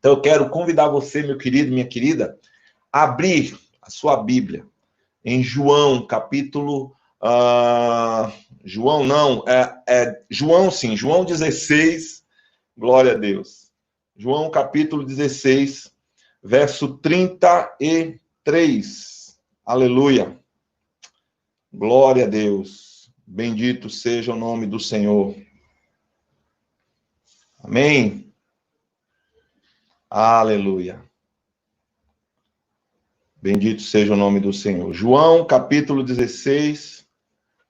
Então eu quero convidar você, meu querido, minha querida, a abrir a sua Bíblia em João, capítulo... João 16, glória a Deus. João, capítulo 16, verso 33. Aleluia. Glória a Deus. Bendito seja o nome do Senhor. Amém. Aleluia. Bendito seja o nome do Senhor. João, capítulo 16,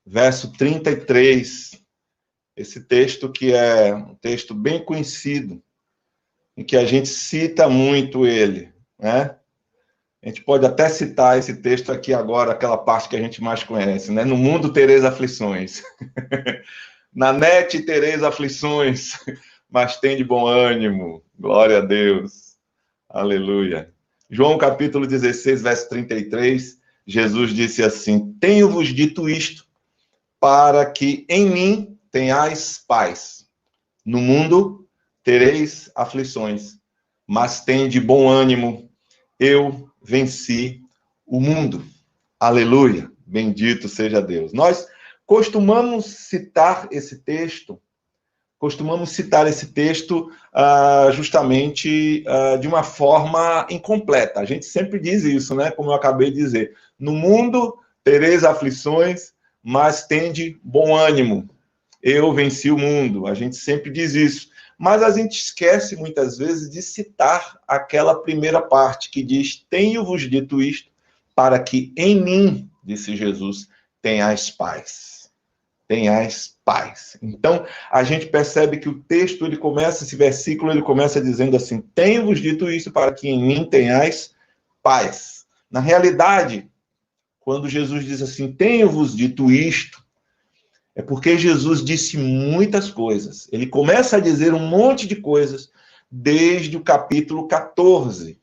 verso 33. Esse texto que é um texto bem conhecido, em que a gente cita muito ele, né? A gente pode até citar esse texto aqui agora, aquela parte que a gente mais conhece, né? No mundo tereis aflições. Na net tereis aflições, mas tem de bom ânimo. Glória a Deus. Aleluia. João capítulo 16, verso 33, Jesus disse assim: tenho-vos dito isto, para que em mim tenhais paz. No mundo tereis aflições, mas tende bom ânimo, eu venci o mundo. Aleluia, bendito seja Deus. Nós costumamos citar esse texto justamente de uma forma incompleta. A gente sempre diz isso, né? Como eu acabei de dizer. No mundo tereis aflições, mas tende bom ânimo. Eu venci o mundo. A gente sempre diz isso. Mas a gente esquece, muitas vezes, de citar aquela primeira parte que diz: tenho-vos dito isto, para que em mim, disse Jesus, tenhais paz. Tenhais paz. Então, a gente percebe que o texto, esse versículo, ele começa dizendo assim: tenho-vos dito isso, para que em mim tenhais paz. Na realidade, quando Jesus diz assim, tenho-vos dito isto, é porque Jesus disse muitas coisas. Ele começa a dizer um monte de coisas desde o capítulo 14.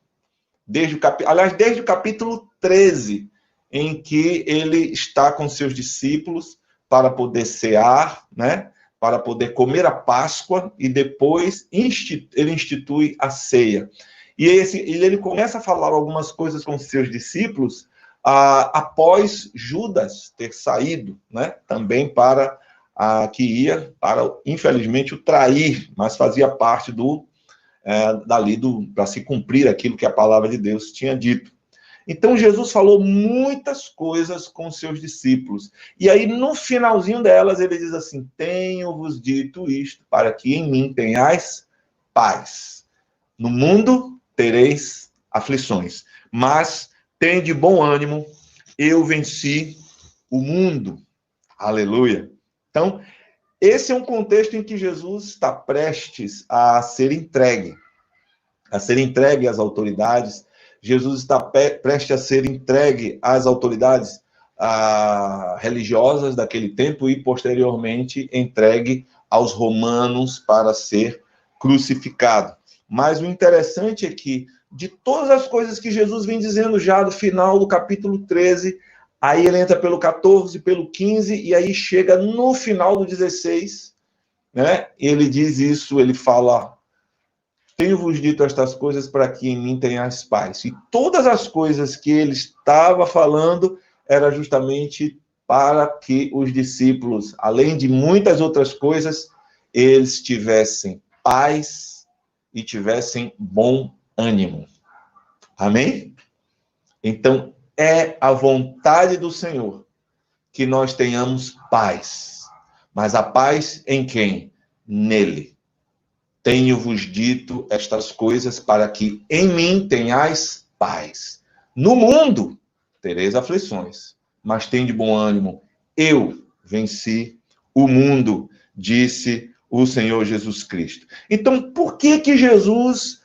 Desde o capítulo 13, em que ele está com seus discípulos para poder cear, né? Para poder comer a Páscoa, e depois ele institui a ceia. E ele começa a falar algumas coisas com seus discípulos após Judas ter saído, né? Também que ia para, infelizmente, o trair, mas fazia parte para se cumprir aquilo que a palavra de Deus tinha dito. Então, Jesus falou muitas coisas com seus discípulos. E aí, no finalzinho delas, ele diz assim: tenho-vos dito isto, para que em mim tenhais paz. No mundo tereis aflições, mas tende bom ânimo, eu venci o mundo. Aleluia. Então, esse é um contexto em que Jesus está prestes a ser entregue às autoridades. Jesus está prestes a ser entregue às autoridades religiosas daquele tempo e, posteriormente, entregue aos romanos para ser crucificado. Mas o interessante é que, de todas as coisas que Jesus vem dizendo já do final do capítulo 13, aí ele entra pelo 14, pelo 15, e aí chega no final do 16, né? Ele diz isso, ele fala: tenho-vos dito estas coisas para que em mim tenhais paz. E todas as coisas que ele estava falando era justamente para que os discípulos, além de muitas outras coisas, eles tivessem paz e tivessem bom ânimo. Amém? Então, é a vontade do Senhor que nós tenhamos paz. Mas a paz em quem? Nele. Tenho-vos dito estas coisas para que em mim tenhais paz. No mundo tereis aflições, mas tende bom ânimo. Eu venci o mundo, disse o Senhor Jesus Cristo. Então, por que Jesus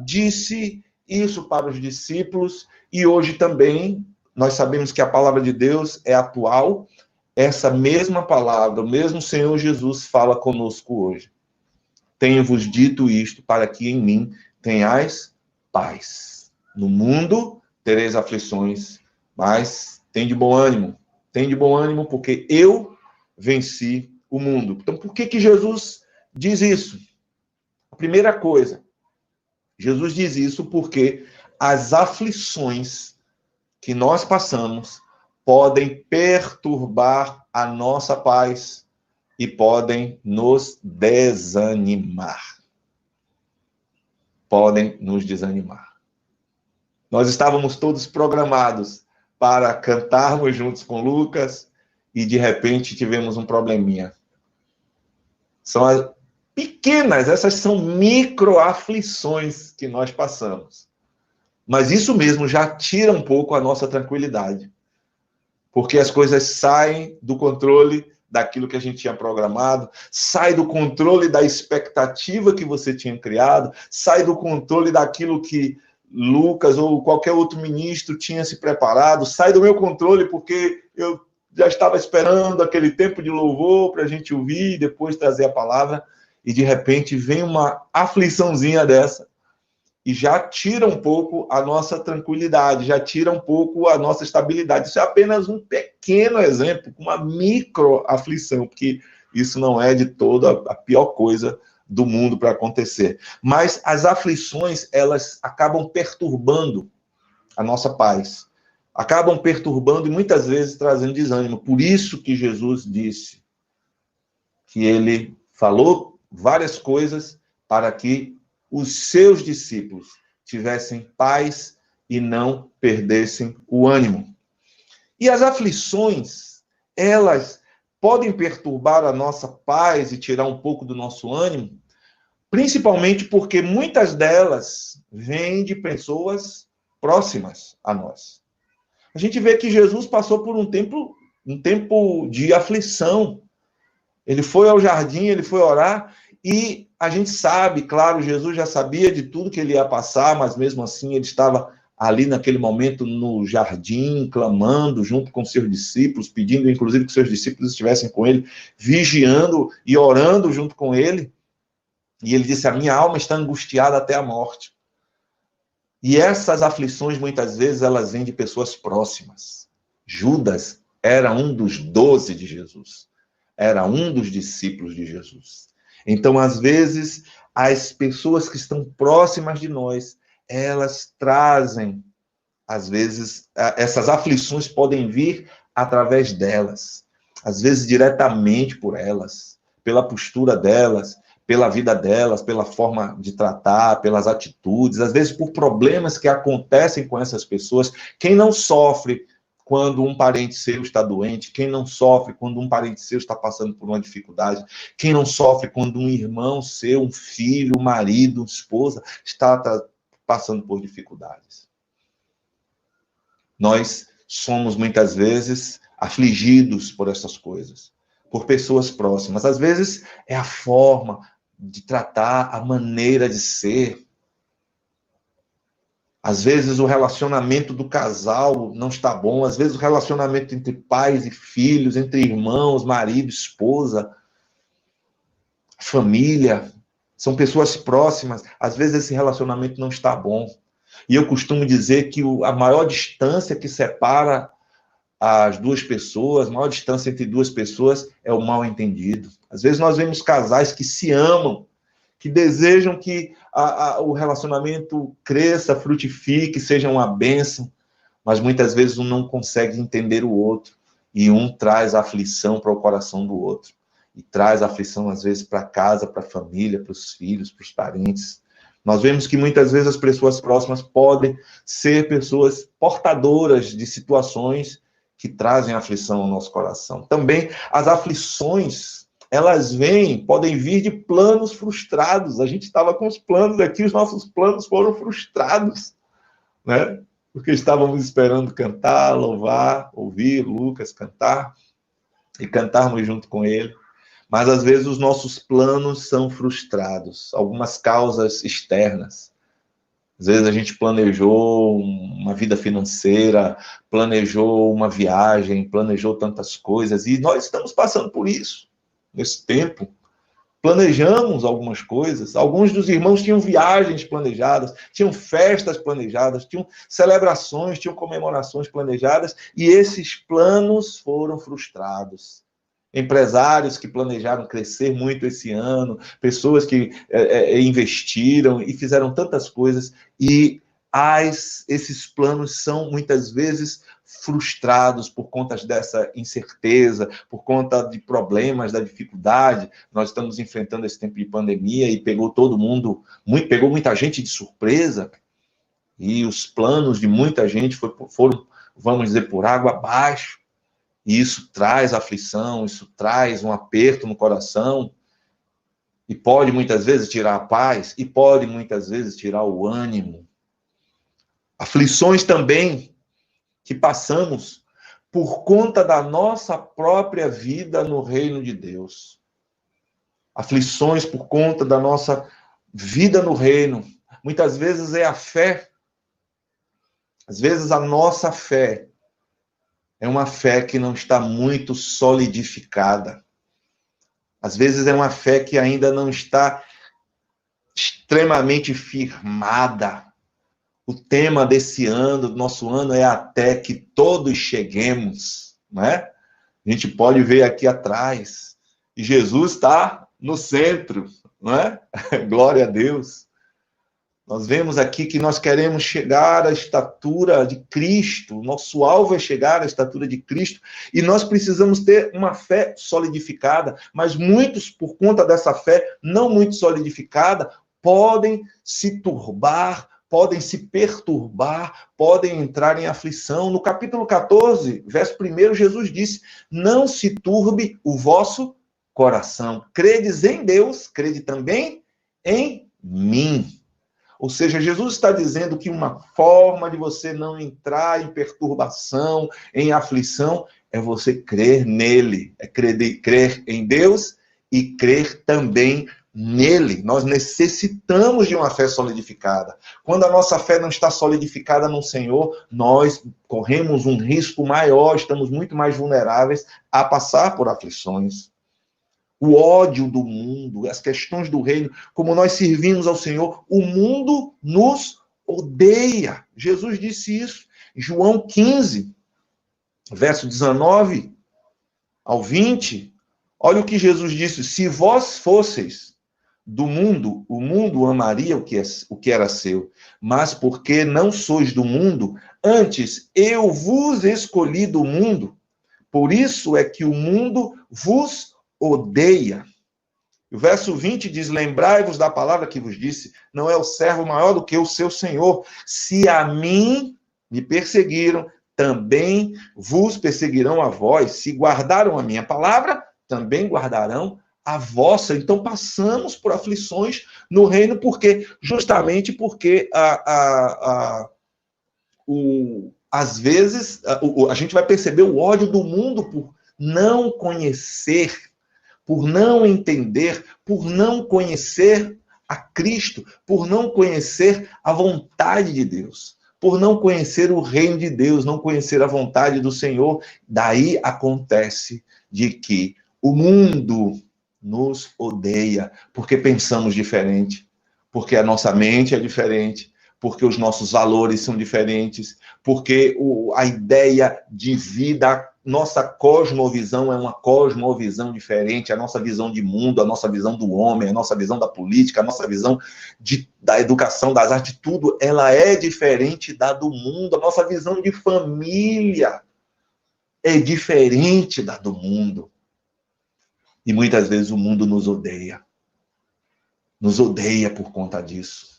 disse isso para os discípulos? E hoje também, nós sabemos que a palavra de Deus é atual. Essa mesma palavra, o mesmo Senhor Jesus fala conosco hoje. Tenho-vos dito isto, para que em mim tenhais paz. No mundo tereis aflições, mas tende bom ânimo. Tende bom ânimo, porque eu venci o mundo. Então, por que Jesus diz isso? A primeira coisa, Jesus diz isso porque as aflições que nós passamos podem perturbar a nossa paz e podem nos desanimar. Podem nos desanimar. Nós estávamos todos programados para cantarmos juntos com Lucas e, de repente, tivemos um probleminha. São as pequenas, essas são micro-aflições que nós passamos. Mas isso mesmo já tira um pouco a nossa tranquilidade. Porque as coisas saem do controle daquilo que a gente tinha programado, sai do controle da expectativa que você tinha criado, sai do controle daquilo que Lucas ou qualquer outro ministro tinha se preparado, sai do meu controle porque eu já estava esperando aquele tempo de louvor para a gente ouvir e depois trazer a palavra, e de repente vem uma afliçãozinha dessa e já tira um pouco a nossa tranquilidade, já tira um pouco a nossa estabilidade. Isso é apenas um pequeno exemplo, uma micro-aflição, porque isso não é de toda a pior coisa do mundo para acontecer. Mas as aflições, elas acabam perturbando a nossa paz, acabam perturbando e muitas vezes trazendo desânimo. Por isso que Jesus disse que ele falou várias coisas para que os seus discípulos tivessem paz e não perdessem o ânimo. E as aflições, elas podem perturbar a nossa paz e tirar um pouco do nosso ânimo, principalmente porque muitas delas vêm de pessoas próximas a nós. A gente vê que Jesus passou por um tempo de aflição. Ele foi ao jardim, ele foi orar, e a gente sabe, claro, Jesus já sabia de tudo que ele ia passar, mas mesmo assim ele estava ali naquele momento no jardim, clamando junto com seus discípulos, pedindo inclusive que seus discípulos estivessem com ele, vigiando e orando junto com ele. E ele disse, a minha alma está angustiada até a morte. E essas aflições, muitas vezes, elas vêm de pessoas próximas. Judas era um dos 12 de Jesus. Era um dos discípulos de Jesus. Então, às vezes, as pessoas que estão próximas de nós, elas trazem, às vezes, essas aflições podem vir através delas. Às vezes, diretamente por elas, pela postura delas, pela vida delas, pela forma de tratar, pelas atitudes, às vezes por problemas que acontecem com essas pessoas. Quem não sofre quando um parente seu está doente? Quem não sofre quando um parente seu está passando por uma dificuldade? Quem não sofre quando um irmão seu, um filho, um marido, uma esposa está passando por dificuldades? Nós somos muitas vezes afligidos por essas coisas, por pessoas próximas. Às vezes é a forma de tratar, a maneira de ser. Às vezes o relacionamento do casal não está bom, às vezes o relacionamento entre pais e filhos, entre irmãos, marido, esposa, família, são pessoas próximas, às vezes esse relacionamento não está bom. E eu costumo dizer que a maior distância que separa as duas pessoas, a maior distância entre duas pessoas é o mal-entendido. Às vezes nós vemos casais que se amam, que desejam que o relacionamento cresça, frutifique, seja uma bênção, mas muitas vezes um não consegue entender o outro, e um traz aflição para o coração do outro, e traz aflição às vezes para casa, para a família, para os filhos, para os parentes. Nós vemos que muitas vezes as pessoas próximas podem ser pessoas portadoras de situações que trazem aflição ao nosso coração. Também as aflições, elas podem vir de planos frustrados. A gente estava com os planos aqui, os nossos planos foram frustrados, né? Porque estávamos esperando cantar, louvar, ouvir Lucas cantar e cantarmos junto com ele. Mas às vezes os nossos planos são frustrados, algumas causas externas. Às vezes a gente planejou uma vida financeira, planejou uma viagem, planejou tantas coisas, e nós estamos passando por isso, nesse tempo. Planejamos algumas coisas, alguns dos irmãos tinham viagens planejadas, tinham festas planejadas, tinham celebrações, tinham comemorações planejadas, e esses planos foram frustrados. empresários que planejaram crescer muito esse ano, pessoas que investiram e fizeram tantas coisas, e esses planos são muitas vezes frustrados por conta dessa incerteza, por conta de problemas, da dificuldade. Nós estamos enfrentando esse tempo de pandemia e pegou todo mundo, pegou muita gente de surpresa, e os planos de muita gente foram, vamos dizer, por água abaixo. E isso traz aflição, isso traz um aperto no coração, e pode muitas vezes tirar a paz, e pode muitas vezes tirar o ânimo. Aflições também que passamos por conta da nossa própria vida no reino de Deus. Aflições por conta da nossa vida no reino. Muitas vezes é a fé. Às vezes a nossa fé é uma fé que não está muito solidificada. Às vezes é uma fé que ainda não está extremamente firmada. O tema desse ano, do nosso ano, é até que todos cheguemos, né? A gente pode ver aqui atrás, e Jesus está no centro, não é? Glória a Deus. Nós vemos aqui que nós queremos chegar à estatura de Cristo, nosso alvo é chegar à estatura de Cristo, e nós precisamos ter uma fé solidificada, mas muitos, por conta dessa fé não muito solidificada, podem se turbar, podem se perturbar, podem entrar em aflição. No capítulo 14, verso 1, Jesus disse: não se turbe o vosso coração. Credes em Deus, crede também em mim. Ou seja, Jesus está dizendo que uma forma de você não entrar em perturbação, em aflição, é você crer nele. É crer em Deus e crer também nele. Nós necessitamos de uma fé solidificada. Quando a nossa fé não está solidificada no Senhor, nós corremos um risco maior, estamos muito mais vulneráveis a passar por aflições. O ódio do mundo, as questões do reino, como nós servimos ao Senhor, o mundo nos odeia. Jesus disse isso em João 15, verso 19 ao 20. Olha o que Jesus disse: se vós fosseis do mundo, o mundo amaria o que era seu, mas porque não sois do mundo, antes eu vos escolhi do mundo, por isso é que o mundo vos odeia. O verso 20 diz: lembrai-vos da palavra que vos disse, não é o servo maior do que o seu senhor. Se a mim me perseguiram, também vos perseguirão a vós. Se guardaram a minha palavra, também guardarão a vossa. Então passamos por aflições no reino, justamente porque às vezes a gente vai perceber o ódio do mundo por não conhecer, por não entender, por não conhecer a Cristo, por não conhecer a vontade de Deus, por não conhecer o reino de Deus, não conhecer a vontade do Senhor. Daí acontece de que o mundo nos odeia, porque pensamos diferente, porque a nossa mente é diferente, porque os nossos valores são diferentes, porque a ideia de vida, nossa cosmovisão é uma cosmovisão diferente, a nossa visão de mundo, a nossa visão do homem, a nossa visão da política, a nossa visão da educação, das artes, tudo, ela é diferente da do mundo. A nossa visão de família é diferente da do mundo. E muitas vezes o mundo nos odeia por conta disso.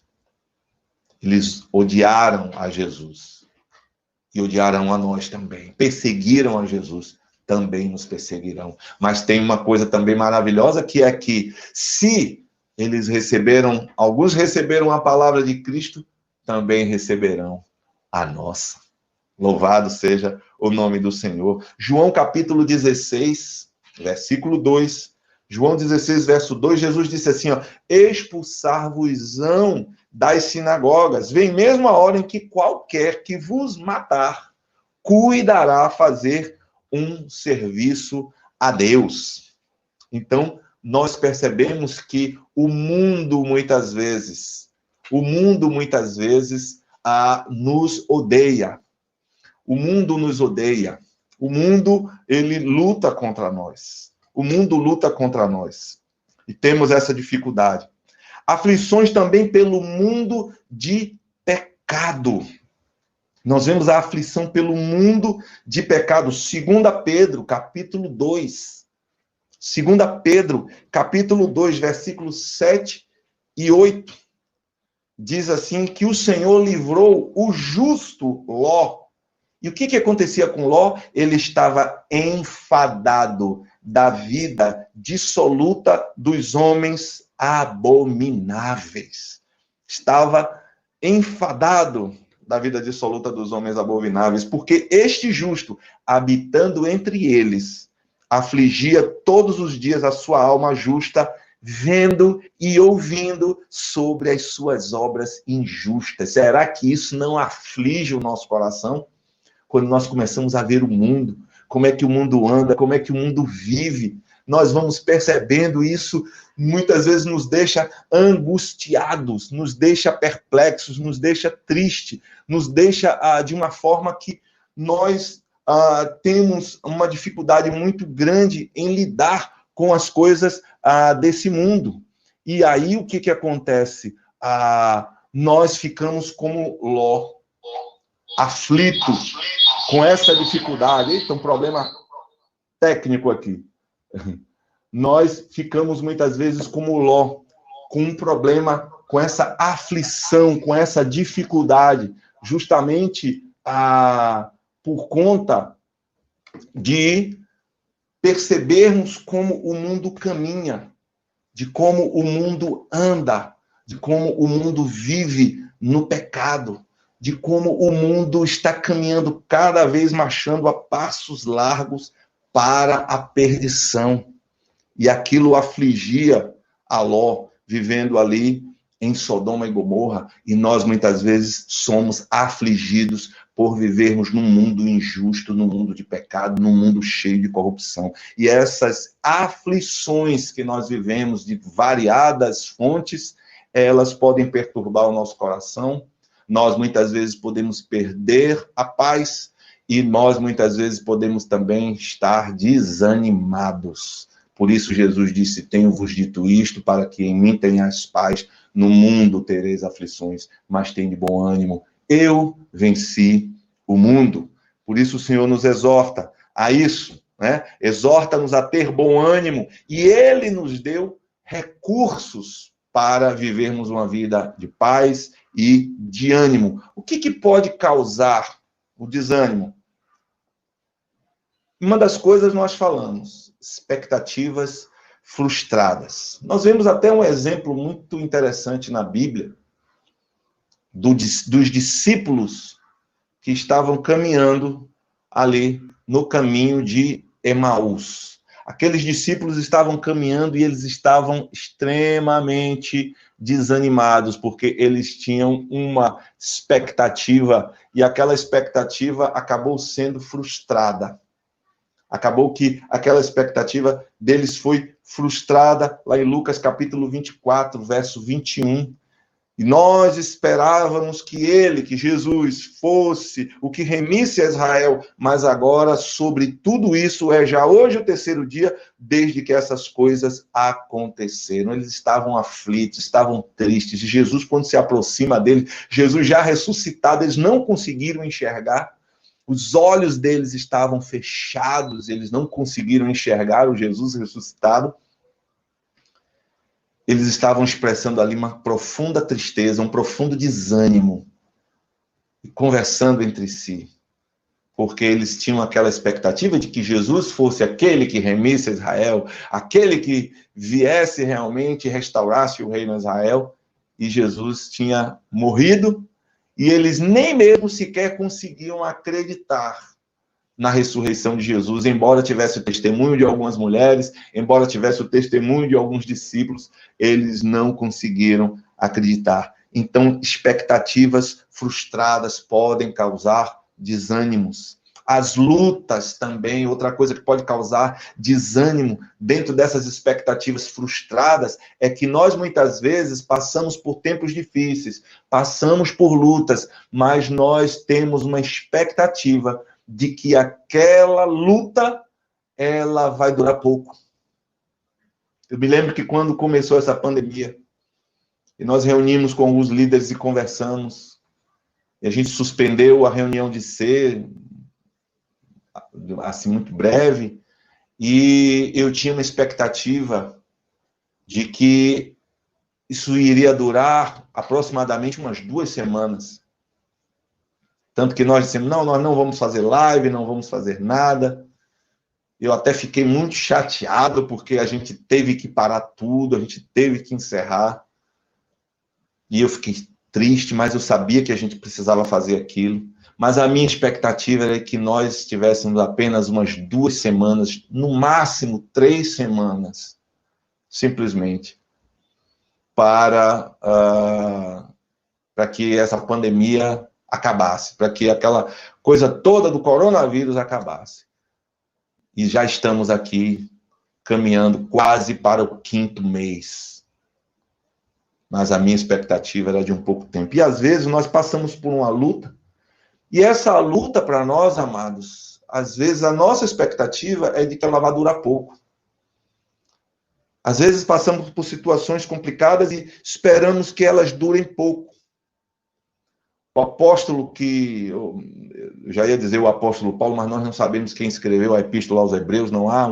Eles odiaram a Jesus e odiaram a nós também. Perseguiram a Jesus, também nos perseguirão. Mas tem uma coisa também maravilhosa, que é que se alguns receberam a palavra de Cristo, também receberão a nossa. Louvado seja o nome do Senhor. João capítulo 16, versículo 2. João 16, verso 2, Jesus disse assim, expulsar-vos-ão das sinagogas. Vem mesmo a hora em que qualquer que vos matar, cuidará a fazer um serviço a Deus. Então, nós percebemos que o mundo muitas vezes nos odeia. O mundo nos odeia. O mundo, ele luta contra nós. o mundo luta contra nós. E temos essa dificuldade. Aflições também pelo mundo de pecado. Nós vemos a aflição pelo mundo de pecado. 2 Pedro, capítulo 2. 2 Pedro, capítulo 2, versículos 7 e 8. Diz assim que o Senhor livrou o justo Ló. E o que acontecia com Ló? Ele estava enfadado da vida dissoluta dos homens abomináveis. Estava enfadado da vida dissoluta dos homens abomináveis, porque este justo, habitando entre eles, afligia todos os dias a sua alma justa, vendo e ouvindo sobre as suas obras injustas. Será que isso não aflige o nosso coração? Quando nós começamos a ver o mundo, como é que o mundo anda, como é que o mundo vive, nós vamos percebendo isso, muitas vezes nos deixa angustiados, nos deixa perplexos, nos deixa triste, nos deixa de uma forma que nós temos uma dificuldade muito grande em lidar com as coisas desse mundo. E aí o que acontece? Nós ficamos como Ló, aflitos com essa dificuldade. Eita, um problema técnico aqui. Nós ficamos muitas vezes como Ló, com um problema, com essa aflição, com essa dificuldade, justamente por conta de percebermos como o mundo caminha, de como o mundo anda, de como o mundo vive no pecado, de como o mundo está caminhando cada vez marchando a passos largos para a perdição. E aquilo afligia a Ló, vivendo ali em Sodoma e Gomorra, e nós muitas vezes somos afligidos por vivermos num mundo injusto, num mundo de pecado, num mundo cheio de corrupção. E essas aflições que nós vivemos de variadas fontes, elas podem perturbar o nosso coração. Nós muitas vezes podemos perder a paz e nós muitas vezes podemos também estar desanimados. Por isso Jesus disse: tenho-vos dito isto, para que em mim tenhas paz. No mundo tereis aflições, mas tem de bom ânimo. Eu venci o mundo. Por isso o Senhor nos exorta a isso, né? Exorta-nos a ter bom ânimo. E Ele nos deu recursos para vivermos uma vida de paz e de ânimo. O que pode causar o desânimo? Uma das coisas nós falamos, expectativas frustradas. Nós vemos até um exemplo muito interessante na Bíblia, dos discípulos que estavam caminhando ali no caminho de Emaús. Aqueles discípulos estavam caminhando e eles estavam extremamente desanimados, porque eles tinham uma expectativa, e aquela expectativa acabou sendo frustrada. Acabou que aquela expectativa deles foi frustrada, lá em Lucas capítulo 24, verso 21. E nós esperávamos que ele, que Jesus, fosse o que remisse a Israel, mas agora, sobre tudo isso, é já hoje o terceiro dia, desde que essas coisas aconteceram. Eles estavam aflitos, estavam tristes, e Jesus, quando se aproxima deles, Jesus já ressuscitado, eles não conseguiram enxergar, os olhos deles estavam fechados, eles não conseguiram enxergar o Jesus ressuscitado. Eles estavam expressando ali uma profunda tristeza, um profundo desânimo, conversando entre si, porque eles tinham aquela expectativa de que Jesus fosse aquele que remisse Israel, aquele que viesse realmente e restaurasse o reino de Israel, e Jesus tinha morrido, e eles nem mesmo sequer conseguiam acreditar na ressurreição de Jesus, embora tivesse o testemunho de algumas mulheres, embora tivesse o testemunho de alguns discípulos, eles não conseguiram acreditar. Então, expectativas frustradas podem causar desânimos. As lutas também, outra coisa que pode causar desânimo dentro dessas expectativas frustradas, é que nós muitas vezes passamos por tempos difíceis, passamos por lutas, mas nós temos uma expectativa de que aquela luta, ela vai durar pouco. Eu me lembro que quando começou essa pandemia, e nós reunimos com alguns líderes e conversamos, e a gente suspendeu a reunião de ser, assim, muito breve, e eu tinha uma expectativa de que isso iria durar aproximadamente umas 2 semanas. Tanto que nós dissemos, não, nós não vamos fazer live, não vamos fazer nada. Eu até fiquei muito chateado, porque a gente teve que parar tudo, a gente teve que encerrar. E eu fiquei triste, mas eu sabia que a gente precisava fazer aquilo. Mas a minha expectativa era que nós tivéssemos apenas umas 2 semanas, no máximo 3 semanas, simplesmente, para que essa pandemia acabasse, para que aquela coisa toda do coronavírus acabasse. E já estamos aqui caminhando quase para o 5º mês. Mas a minha expectativa era de um pouco tempo. E às vezes nós passamos por uma luta, e essa luta para nós, amados, às vezes a nossa expectativa é de que ela vá durar pouco. Às vezes passamos por situações complicadas e esperamos que elas durem pouco. O apóstolo eu já ia dizer o apóstolo Paulo, mas nós não sabemos quem escreveu a epístola aos Hebreus, não há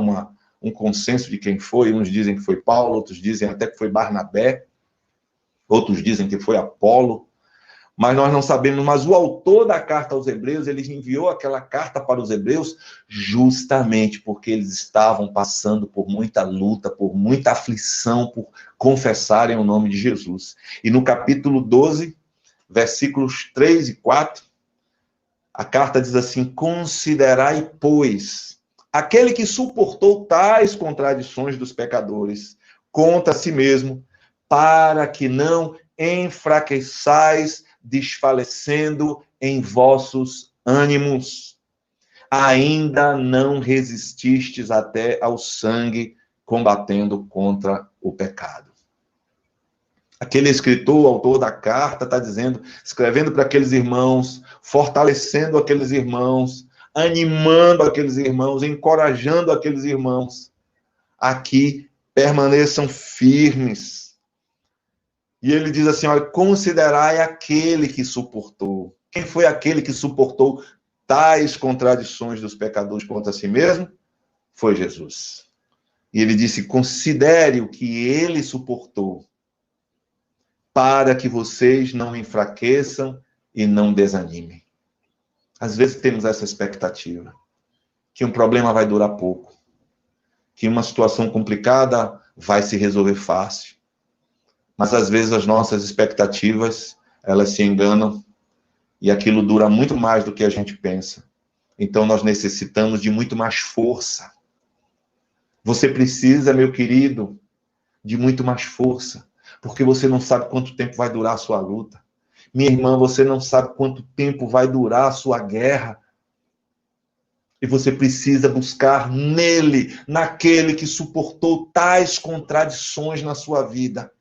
um consenso de quem foi. Uns dizem que foi Paulo, outros dizem até que foi Barnabé, outros dizem que foi Apolo, mas nós não sabemos. Mas o autor da carta aos Hebreus, ele enviou aquela carta para os Hebreus justamente porque eles estavam passando por muita luta, por muita aflição, por confessarem o nome de Jesus. E no capítulo 12, versículos 3 e 4, a carta diz assim: considerai, pois, aquele que suportou tais contradições dos pecadores contra si mesmo, para que não enfraqueçais, desfalecendo em vossos ânimos. Ainda não resististes até ao sangue, combatendo contra o pecado. Aquele escritor, o autor da carta, está dizendo, escrevendo para aqueles irmãos, fortalecendo aqueles irmãos, animando aqueles irmãos, encorajando aqueles irmãos a que permaneçam firmes. E ele diz assim, olha, considerai aquele que suportou. Quem foi aquele que suportou tais contradições dos pecadores contra si mesmo? Foi Jesus. E ele disse, considere o que ele suportou, para que vocês não enfraqueçam e não desanimem. Às vezes temos essa expectativa, que um problema vai durar pouco, que uma situação complicada vai se resolver fácil. Mas às vezes as nossas expectativas, elas se enganam e aquilo dura muito mais do que a gente pensa. Então nós necessitamos de muito mais força. Você precisa, meu querido, de muito mais força. Porque você não sabe quanto tempo vai durar a sua luta. Minha irmã, você não sabe quanto tempo vai durar a sua guerra. E você precisa buscar nele, naquele que suportou tais contradições na sua vida,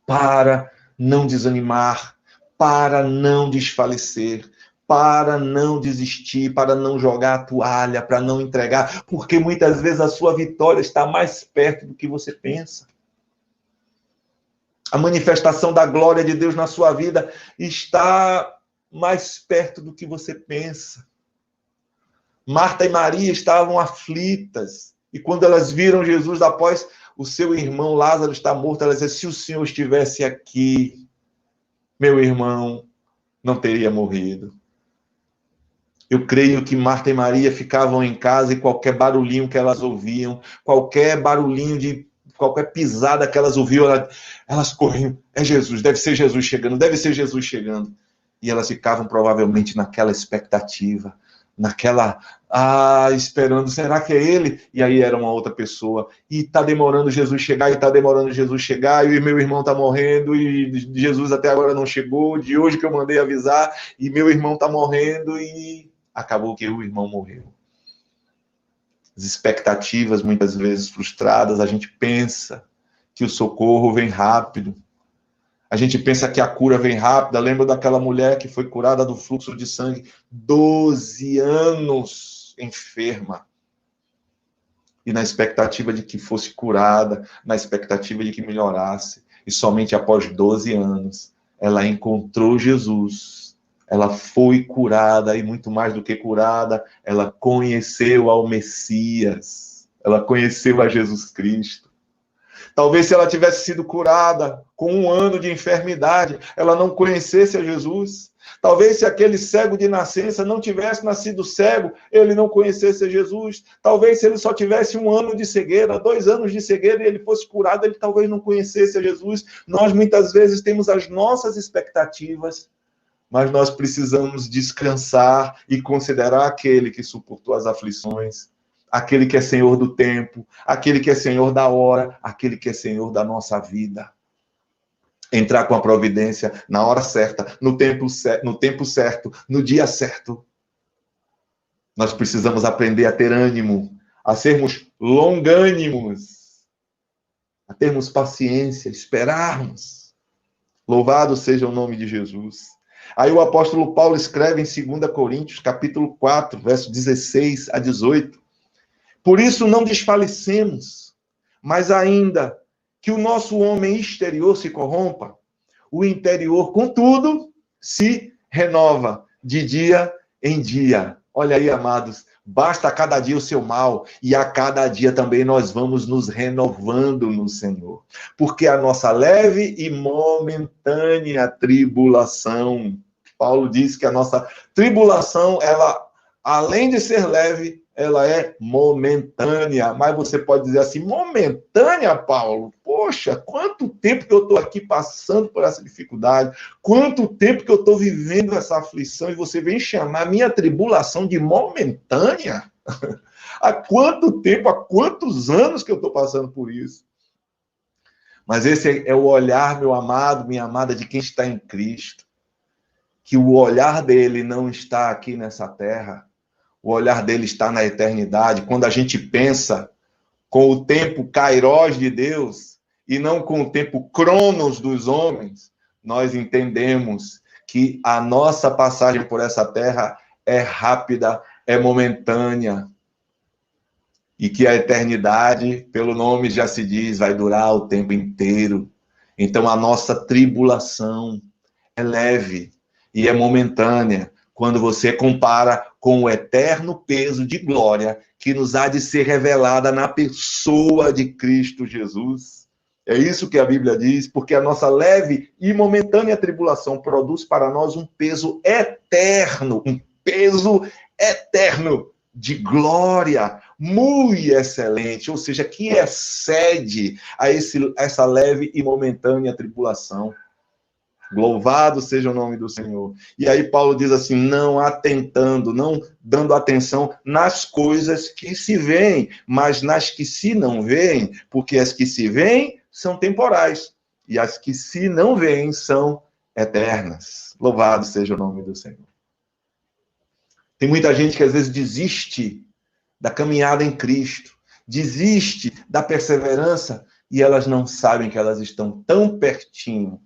para não desanimar, para não desfalecer, para não desistir, para não jogar a toalha, para não entregar, porque muitas vezes a sua vitória está mais perto do que você pensa. A manifestação da glória de Deus na sua vida está mais perto do que você pensa. Marta e Maria estavam aflitas. E quando elas viram Jesus após o seu irmão Lázaro estar morto, elas disseram, se o Senhor estivesse aqui, meu irmão não teria morrido. Eu creio que Marta e Maria ficavam em casa e qualquer barulhinho que elas ouviam, qualquer barulhinho de qualquer pisada que elas ouviam, elas corriam, é Jesus, deve ser Jesus chegando, deve ser Jesus chegando. E elas ficavam provavelmente naquela expectativa, esperando, será que é ele? E aí era uma outra pessoa, e está demorando Jesus chegar, e está demorando Jesus chegar, e meu irmão está morrendo, e Jesus até agora não chegou, de hoje que eu mandei avisar, e meu irmão está morrendo, e acabou que o irmão morreu. As expectativas, muitas vezes frustradas, a gente pensa que o socorro vem rápido. A gente pensa que a cura vem rápida. Lembra daquela mulher que foi curada do fluxo de sangue 12 anos enferma. e na expectativa de que fosse curada, na expectativa de que melhorasse. E somente após 12 anos, ela encontrou Jesus. Ela foi curada, e muito mais do que curada, ela conheceu ao Messias. Ela conheceu a Jesus Cristo. Talvez se ela tivesse sido curada com 1 ano de enfermidade, ela não conhecesse a Jesus. Talvez se aquele cego de nascença não tivesse nascido cego, ele não conhecesse a Jesus. Talvez se ele só tivesse 1 ano de cegueira, 2 anos de cegueira, e ele fosse curado, ele talvez não conhecesse a Jesus. Nós muitas vezes temos as nossas expectativas, mas nós precisamos descansar e considerar aquele que suportou as aflições, aquele que é Senhor do tempo, aquele que é Senhor da hora, aquele que é Senhor da nossa vida. Entrar com a providência na hora certa, no tempo certo, no dia certo. Nós precisamos aprender a ter ânimo, a sermos longânimos, a termos paciência, esperarmos. Louvado seja o nome de Jesus. Aí o apóstolo Paulo escreve em 2 Coríntios, capítulo 4, verso 16 a 18. Por isso não desfalecemos, mas ainda que o nosso homem exterior se corrompa, o interior, contudo, se renova de dia em dia. Olha aí, amados, basta a cada dia o seu mal, e a cada dia também nós vamos nos renovando no Senhor. Porque a nossa leve e momentânea tribulação, Paulo diz que a nossa tribulação, ela, além de ser leve, ela é momentânea. Mas você pode dizer assim, momentânea, Paulo? Poxa, quanto tempo que eu estou aqui passando por essa dificuldade, quanto tempo que eu estou vivendo essa aflição, e você vem chamar a minha tribulação de momentânea? Há quanto tempo, há quantos anos que eu estou passando por isso? Mas esse é o olhar, meu amado, minha amada, de quem está em Cristo. Que o olhar dele não está aqui nessa terra, o olhar dele está na eternidade. Quando a gente pensa com o tempo kairós de Deus e não com o tempo cronos dos homens, nós entendemos que a nossa passagem por essa terra é rápida, é momentânea. E que a eternidade, pelo nome já se diz, vai durar o tempo inteiro. Então a nossa tribulação é leve e é momentânea, quando você compara com o eterno peso de glória que nos há de ser revelada na pessoa de Cristo Jesus. É isso que a Bíblia diz, porque a nossa leve e momentânea tribulação produz para nós um peso eterno de glória, muito excelente, ou seja, que excede a essa leve e momentânea tribulação. Louvado seja o nome do Senhor. E aí Paulo diz assim, não atentando, não dando atenção nas coisas que se veem, mas nas que se não veem, porque as que se veem são temporais, e as que se não veem são eternas. Louvado seja o nome do Senhor. Tem muita gente que às vezes desiste da caminhada em Cristo, desiste da perseverança, e elas não sabem que elas estão tão pertinho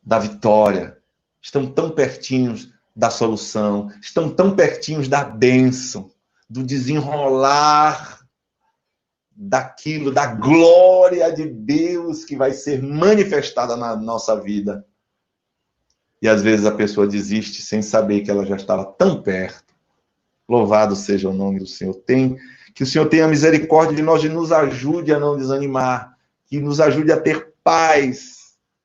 da vitória, estão tão pertinhos da solução, estão tão pertinhos da bênção, do desenrolar daquilo, da glória de Deus que vai ser manifestada na nossa vida. E às vezes a pessoa desiste sem saber que ela já estava tão perto. Louvado seja o nome do Senhor. Que o Senhor tenha misericórdia de nós e nos ajude a não desanimar, que nos ajude a ter paz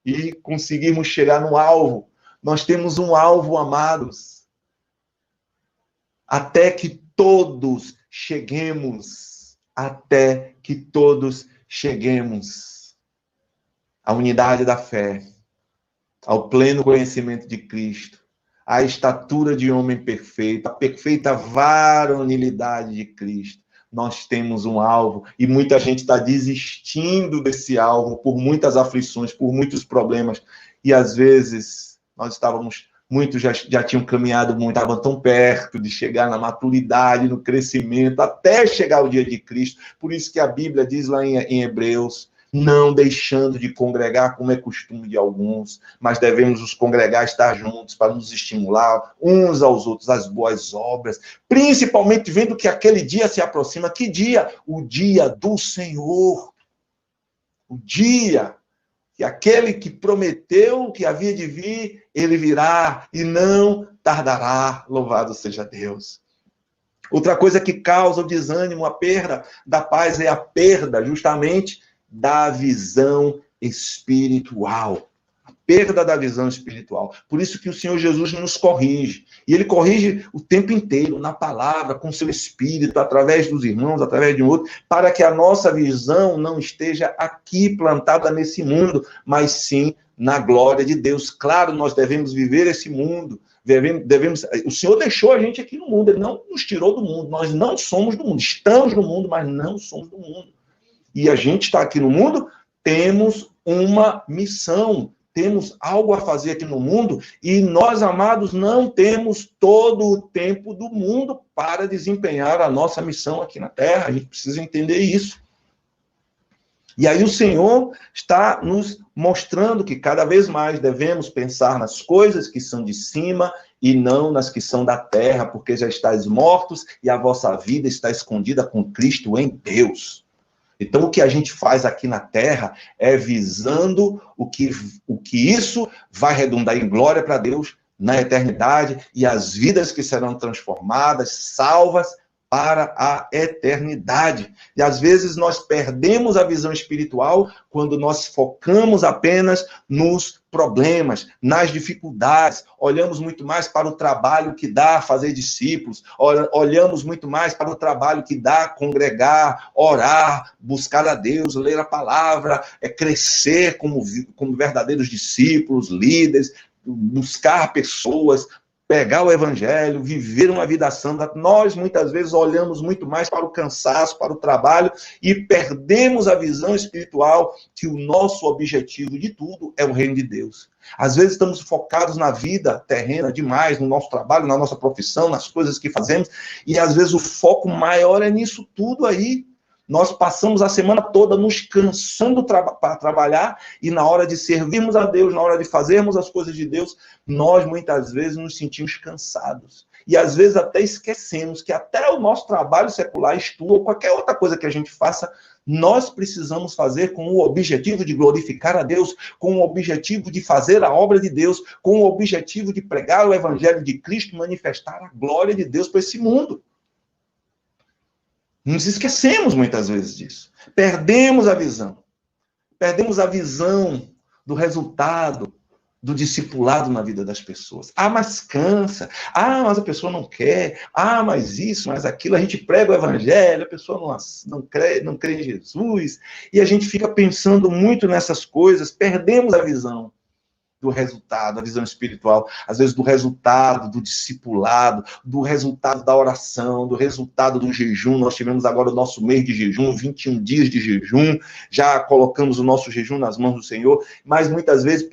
e conseguirmos chegar no alvo. Nós temos um alvo, amados. Até que todos cheguemos. Até que todos cheguemos à unidade da fé, ao pleno conhecimento de Cristo, à estatura de homem perfeito, à perfeita varonilidade de Cristo. Nós temos um alvo, e muita gente está desistindo desse alvo por muitas aflições, por muitos problemas, e às vezes nós estávamos, muitos já tinham caminhado muito, estavam tão perto de chegar na maturidade, no crescimento, até chegar o dia de Cristo. Por isso que a Bíblia diz lá em Hebreus, não deixando de congregar, como é costume de alguns, mas devemos nos congregar, estar juntos, para nos estimular uns aos outros, às boas obras, principalmente vendo que aquele dia se aproxima. Que dia? O dia do Senhor. O dia que aquele que prometeu que havia de vir, ele virá e não tardará. Louvado seja Deus. Outra coisa que causa o desânimo, a perda da paz, é a perda justamente da visão espiritual. A perda da visão espiritual. Por isso que o Senhor Jesus nos corrige. E ele corrige o tempo inteiro, na palavra, com seu espírito, através dos irmãos, através de um outro, para que a nossa visão não esteja aqui plantada nesse mundo, mas sim na glória de Deus. Claro, nós devemos viver esse mundo. O Senhor deixou a gente aqui no mundo, ele não nos tirou do mundo, nós não somos do mundo, estamos no mundo, mas não somos do mundo. E a gente está aqui no mundo, temos uma missão, temos algo a fazer aqui no mundo, e nós, amados, não temos todo o tempo do mundo para desempenhar a nossa missão aqui na Terra, a gente precisa entender isso. E aí o Senhor está nos mostrando que cada vez mais devemos pensar nas coisas que são de cima e não nas que são da terra, porque já estáis mortos e a vossa vida está escondida com Cristo em Deus. Então o que a gente faz aqui na terra é visando o que isso vai redundar em glória para Deus na eternidade e as vidas que serão transformadas, salvas, para a eternidade. E às vezes nós perdemos a visão espiritual quando nós focamos apenas nos problemas, nas dificuldades, olhamos muito mais para o trabalho que dá fazer discípulos, olhamos muito mais para o trabalho que dá congregar, orar, buscar a Deus, ler a palavra, crescer como verdadeiros discípulos, líderes, buscar pessoas, pegar o evangelho, viver uma vida santa. Nós, muitas vezes, olhamos muito mais para o cansaço, para o trabalho, e perdemos a visão espiritual que o nosso objetivo de tudo é o reino de Deus. Às vezes estamos focados na vida terrena demais, no nosso trabalho, na nossa profissão, nas coisas que fazemos, e às vezes o foco maior é nisso tudo aí. Nós passamos a semana toda nos cansando para trabalhar e na hora de servirmos a Deus, na hora de fazermos as coisas de Deus, nós muitas vezes nos sentimos cansados. E às vezes até esquecemos que até o nosso trabalho secular, estudo ou qualquer outra coisa que a gente faça, nós precisamos fazer com o objetivo de glorificar a Deus, com o objetivo de fazer a obra de Deus, com o objetivo de pregar o evangelho de Cristo, manifestar a glória de Deus para esse mundo. Nos esquecemos muitas vezes disso. Perdemos a visão. Perdemos a visão do resultado do discipulado na vida das pessoas. Ah, mas cansa. Ah, mas a pessoa não quer. Ah, mas isso, mas aquilo. A gente prega o evangelho, a pessoa não crê em Jesus. E a gente fica pensando muito nessas coisas. Perdemos a visão do resultado, a visão espiritual, às vezes do resultado do discipulado, do resultado da oração, do resultado do jejum. Nós tivemos agora o nosso mês de jejum, 21 dias de jejum, já colocamos o nosso jejum nas mãos do Senhor, mas muitas vezes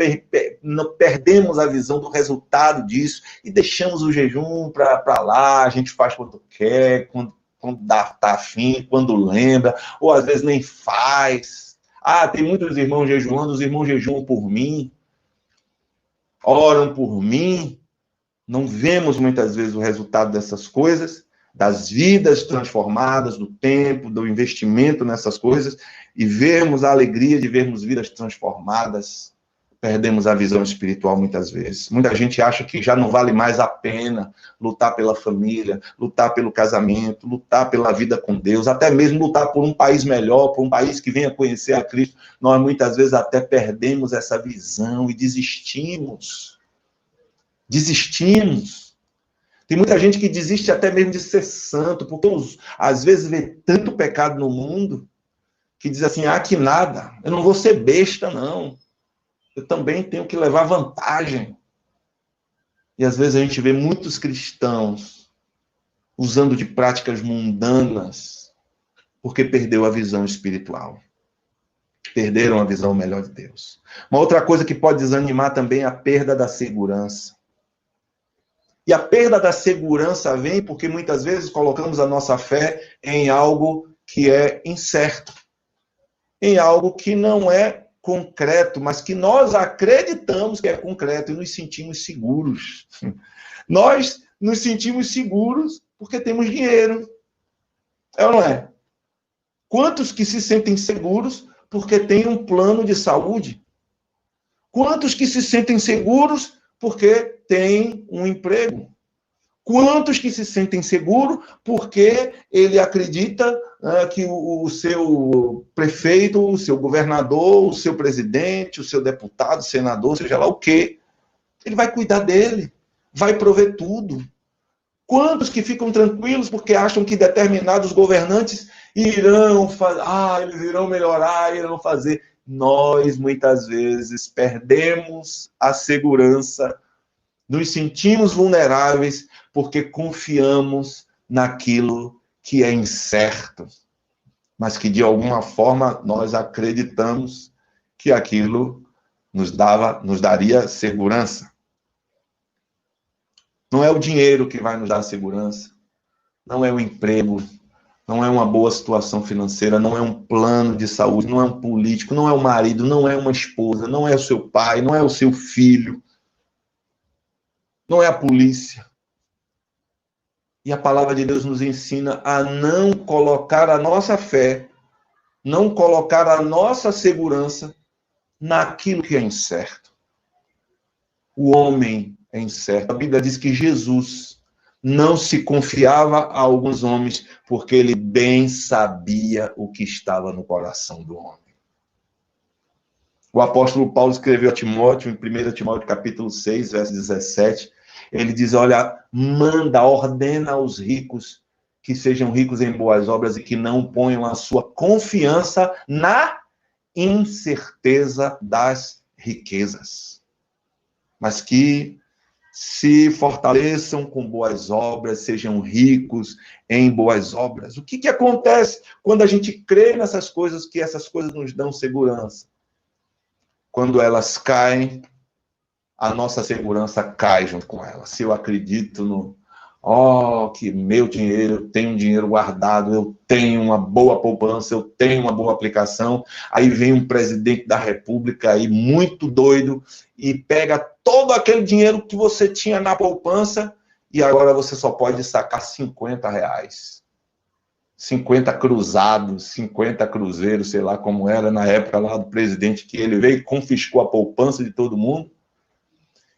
perdemos a visão do resultado disso e deixamos o jejum para lá, a gente faz quando quer, quando tá afim, quando lembra, ou às vezes nem faz. Ah, tem muitos irmãos jejuando, os irmãos jejuam por mim, oram por mim, não vemos muitas vezes o resultado dessas coisas, das vidas transformadas, do tempo, do investimento nessas coisas, e vermos a alegria de vermos vidas transformadas, perdemos a visão espiritual muitas vezes. Muita gente acha que já não vale mais a pena lutar pela família, lutar pelo casamento, lutar pela vida com Deus, até mesmo lutar por um país melhor, por um país que venha conhecer a Cristo. Nós muitas vezes até perdemos essa visão e desistimos. Desistimos. Tem muita gente que desiste até mesmo de ser santo, porque às vezes vê tanto pecado no mundo, que diz assim, que nada, eu não vou ser besta, não. Eu também tenho que levar vantagem. E às vezes a gente vê muitos cristãos usando de práticas mundanas porque perdeu a visão espiritual. Perderam a visão melhor de Deus. Uma outra coisa que pode desanimar também é a perda da segurança. E a perda da segurança vem porque muitas vezes colocamos a nossa fé em algo que é incerto. em algo que não é concreto, mas que nós acreditamos que é concreto e nos sentimos seguros. Nós nos sentimos seguros porque temos dinheiro. É ou não é? Quantos que se sentem seguros porque têm um plano de saúde? Quantos que se sentem seguros porque têm um emprego? Quantos que se sentem seguros porque ele acredita que o seu prefeito, o seu governador, o seu presidente, o seu deputado, senador, seja lá o quê, ele vai cuidar dele, vai prover tudo. Quantos que ficam tranquilos porque acham que determinados governantes irão fazer, eles irão melhorar, irão fazer. Nós, muitas vezes, perdemos a segurança, nos sentimos vulneráveis porque confiamos naquilo que é incerto, mas que, de alguma forma, nós acreditamos que aquilo nos daria segurança. Não é o dinheiro que vai nos dar segurança, não é o emprego, não é uma boa situação financeira, não é um plano de saúde, não é um político, não é o marido, não é uma esposa, não é o seu pai, não é o seu filho, não é a polícia. E a palavra de Deus nos ensina a não colocar a nossa fé, não colocar a nossa segurança naquilo que é incerto. O homem é incerto. A Bíblia diz que Jesus não se confiava a alguns homens, porque ele bem sabia o que estava no coração do homem. O apóstolo Paulo escreveu a Timóteo, em 1 Timóteo capítulo 6, verso 17, ele diz, olha, ordena aos ricos que sejam ricos em boas obras e que não ponham a sua confiança na incerteza das riquezas, mas que se fortaleçam com boas obras, sejam ricos em boas obras. O que acontece quando a gente crê nessas coisas, que essas coisas nos dão segurança? Quando elas caem, a nossa segurança cai junto com elas. Se eu acredito que meu dinheiro, eu tenho um dinheiro guardado, eu tenho uma boa poupança, eu tenho uma boa aplicação, aí vem um presidente da República aí muito doido e pega todo aquele dinheiro que você tinha na poupança e agora você só pode sacar R$50. 50 cruzados, 50 cruzeiros, sei lá como era na época lá do presidente, que ele veio e confiscou a poupança de todo mundo.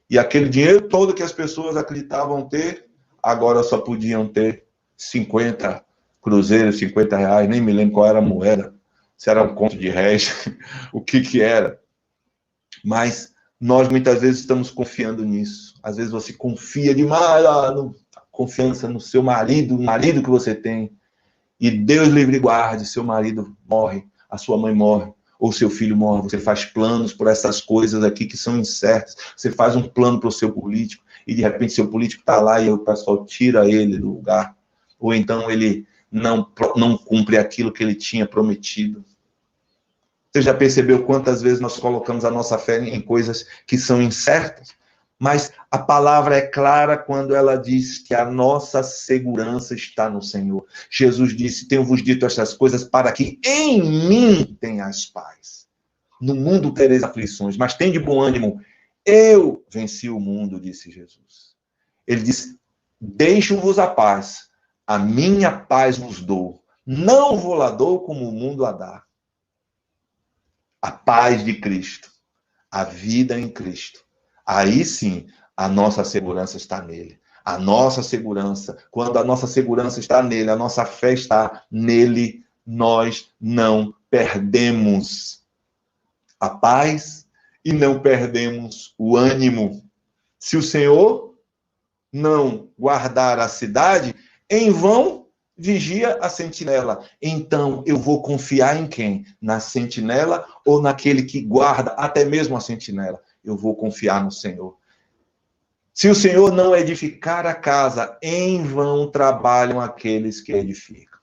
E aquele dinheiro todo que as pessoas acreditavam ter, agora só podiam ter 50 cruzeiros, R$50, nem me lembro qual era a moeda, se era um conto de réis, o que era. Mas nós muitas vezes estamos confiando nisso. Às vezes você confia demais, confiança no seu marido, o marido que você tem, e Deus livre e guarde, seu marido morre, a sua mãe morre, ou seu filho morre, você faz planos por essas coisas aqui que são incertas, você faz um plano para o seu político, e de repente seu político está lá e o pessoal tira ele do lugar, ou então ele não cumpre aquilo que ele tinha prometido. Você já percebeu quantas vezes nós colocamos a nossa fé em coisas que são incertas? Mas a palavra é clara quando ela diz que a nossa segurança está no Senhor. Jesus disse, tenho-vos dito estas coisas para que em mim tenhas paz. No mundo tereis aflições, mas tende bom ânimo. Eu venci o mundo, disse Jesus. Ele disse, deixo-vos a paz, a minha paz vos dou. Não vou lá dou como o mundo a dá. A paz de Cristo, a vida em Cristo. Aí sim, a nossa segurança está nele. A nossa segurança, quando a nossa segurança está nele, a nossa fé está nele, nós não perdemos a paz e não perdemos o ânimo. Se o Senhor não guardar a cidade, em vão vigia a sentinela. Então, eu vou confiar em quem? Na sentinela ou naquele que guarda até mesmo a sentinela? Eu vou confiar no Senhor. Se o Senhor não edificar a casa, em vão trabalham aqueles que edificam.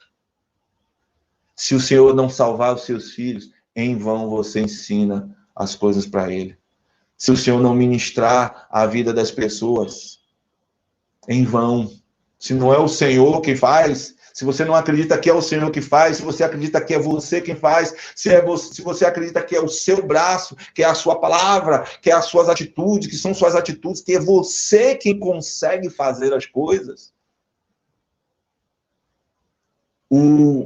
Se o Senhor não salvar os seus filhos, em vão você ensina as coisas para ele. Se o Senhor não ministrar a vida das pessoas, em vão. Se não é o Senhor que faz, Se você não acredita que é o Senhor que faz, se você acredita que é você quem faz, se você acredita que é o seu braço, que é a sua palavra, que é as suas atitudes, que são suas atitudes, que é você quem consegue fazer as coisas,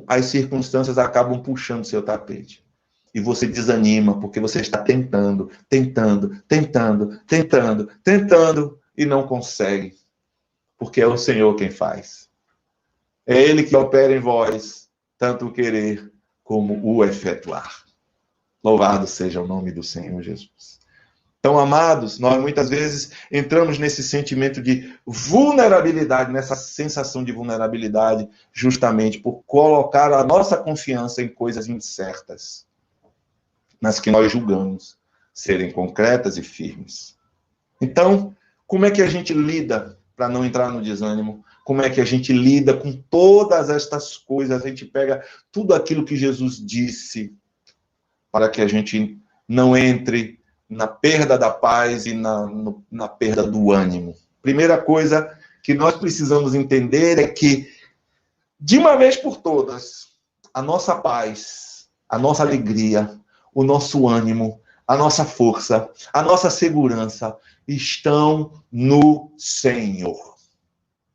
as circunstâncias acabam puxando seu tapete. E você desanima, porque você está tentando, e não consegue. Porque é o Senhor quem faz. É Ele que opera em vós, tanto o querer como o efetuar. Louvado seja o nome do Senhor Jesus. Então, amados, nós muitas vezes entramos nesse sentimento de vulnerabilidade, nessa sensação de vulnerabilidade, justamente por colocar a nossa confiança em coisas incertas, nas que nós julgamos serem concretas e firmes. Então, como é que a gente lida para não entrar no desânimo? Como é que a gente lida com todas estas coisas? A gente pega tudo aquilo que Jesus disse para que a gente não entre na perda da paz e na perda do ânimo. Primeira coisa que nós precisamos entender é que, de uma vez por todas, a nossa paz, a nossa alegria, o nosso ânimo, a nossa força, a nossa segurança estão no Senhor,